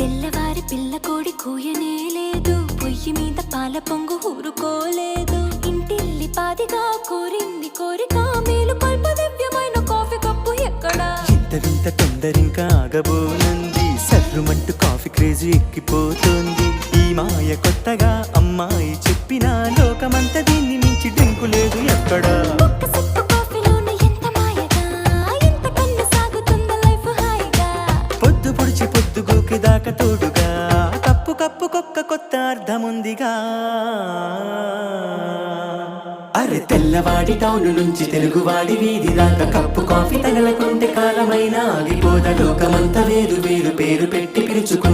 తెల్లవారి పిల్ల కోడి కూయనే లేదు, పొయ్యి మీద పాల పొంగు ఊరుకోలేదు. ఇంటిల్లి పాదిగా కోరింది కోరిక, మేలు కొల్ప దివ్యమైన కాఫీ కప్పు ఎక్కడా? ఇంత వింత తొందరింకా ఆగబోనంది, సర్రుమంటూ కాఫీ క్రేజీ ఎక్కిపోతుంది. ఈ మాయ కొత్తగా అమ్మాయి చెప్పిన లోకమంతా దీన్ని మించి డ్రింకు లేదు ఎక్కడా. పొద్దు పొడిచి పొద్దు గోకి దాకా తోడుగా, కప్పు కప్పుకొక్క కొత్త అర్థముందిగా. అరే తెల్లవాడి టౌన్ నుంచి తెలుగువాడి వీధి దాకా కప్పు కాఫీ తగలకుంటే కాలమైనా ఆగిపోద. లోకమంతా వేరు వేరు పేరు పెట్టి పిలుచుకుంటే